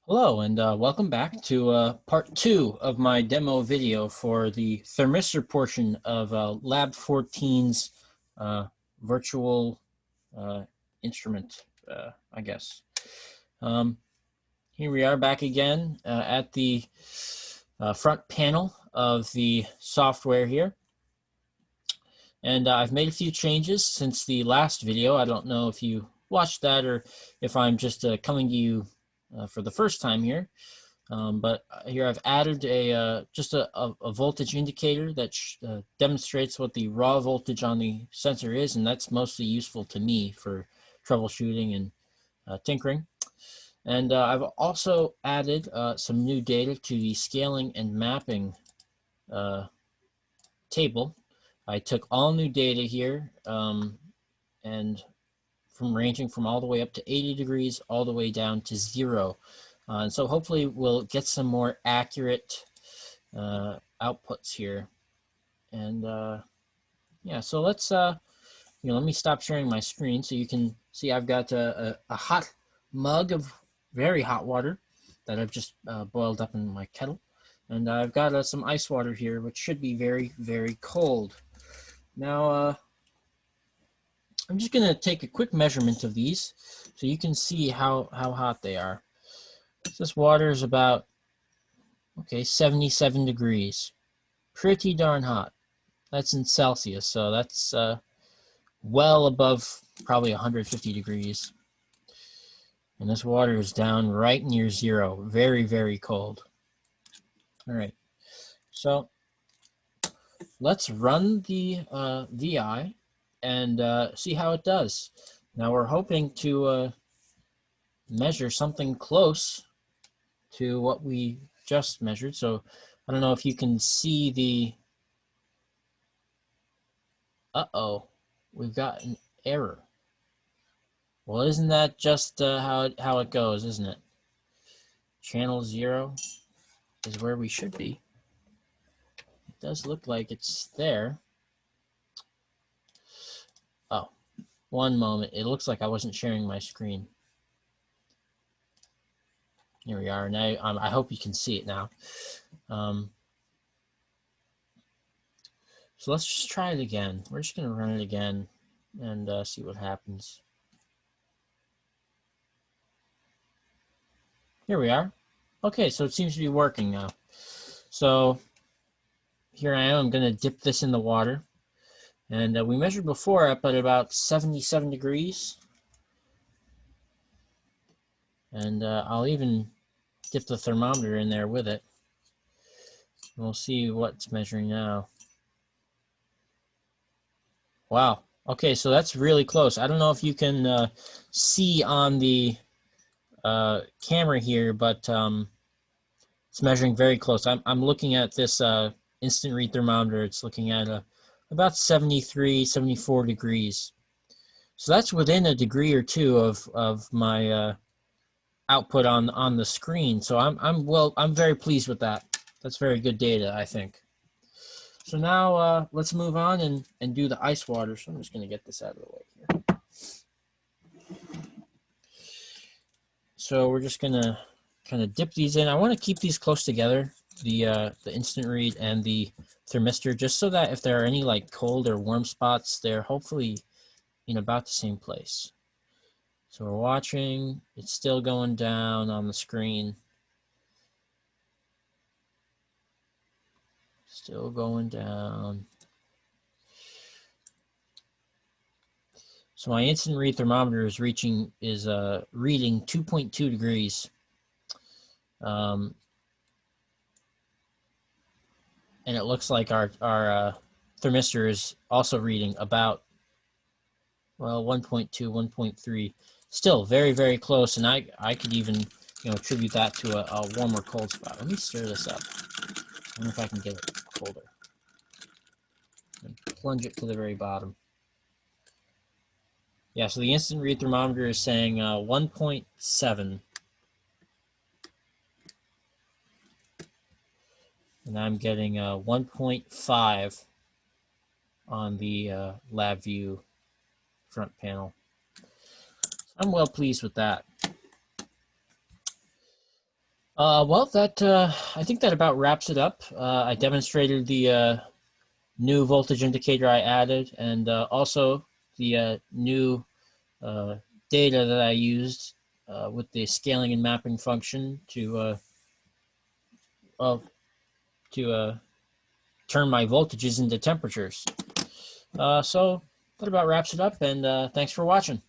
Hello, and welcome back to part 2 of my demo video for the thermistor portion of Lab 14's uh, virtual uh, instrument, I guess. Um, Here we are back again at the front panel of the software here. And I've made a few changes since the last video. I don't know if you watched that or if I'm just coming to you for the first time here. But here I've added just a voltage indicator that demonstrates what the raw voltage on the sensor is, and that's mostly useful to me for troubleshooting and tinkering. And I've also added some new data to the scaling and mapping table. I took all new data here and ranging from all the way up to 80 degrees all the way down to 0. And so hopefully we'll get some more accurate outputs here. And yeah, so let's, let me stop sharing my screen so you can see I've got a hot mug of very hot water that I've just boiled up in my kettle. And I've got some ice water here, which should be very, very cold. Now, I'm just going to take a quick measurement of these so you can see how hot they are. This water is about, 77 degrees. Pretty darn hot. That's in Celsius, so that's well above probably 150 degrees. And this water is down right near 0. Very, very cold. All right. So let's run the VI and see how it does. Now we're hoping to measure something close to what we just measured. So I don't know if you can see the, we've got an error. Well, isn't that just how it goes, isn't it? Channel 0 is where we should be. It does look like it's there. Oh, one moment. It looks like I wasn't sharing my screen. Here we are. Now I hope you can see it now. So let's just try it again. We're just going to run it again and see what happens. Here we are. Okay, so it seems to be working now. So here I am. I'm going to dip this in the water. And we measured before up at about 77 degrees. And I'll even dip the thermometer in there with it. We'll see what's measuring now. Wow. Okay, so that's really close. I don't know if you can see on the camera here, but it's measuring very close. I'm looking at this instant read thermometer. It's looking at about 73, 74 degrees. So that's within a degree or two of my output on the screen. So I'm very pleased with that. That's very good data, I think. So now let's move on and do the ice water. So I'm just going to get this out of the way here. So we're just going to kind of dip these in. I want to keep these close together, the instant read and the thermistor, just so that if there are any like cold or warm spots, they're hopefully in about the same place. So we're watching. It's still going down on the screen. Still going down. So my instant read thermometer is reading 2.2 degrees. And it looks like our thermistor is also reading about, well, 1.2, 1.3. Still very, very close. And I could even, attribute that to a warm or cold spot. Let me stir this up. I don't know if I can get it colder. And plunge it to the very bottom. Yeah, so the instant read thermometer is saying 1.7. And I'm getting 1.5 on the Labview front panel. I'm well pleased with that. Well, I think that about wraps it up. I demonstrated the new voltage indicator I added, and also the new uh, data that I used with the scaling and mapping function well, to turn my voltages into temperatures. So that about wraps it up, and thanks for watching.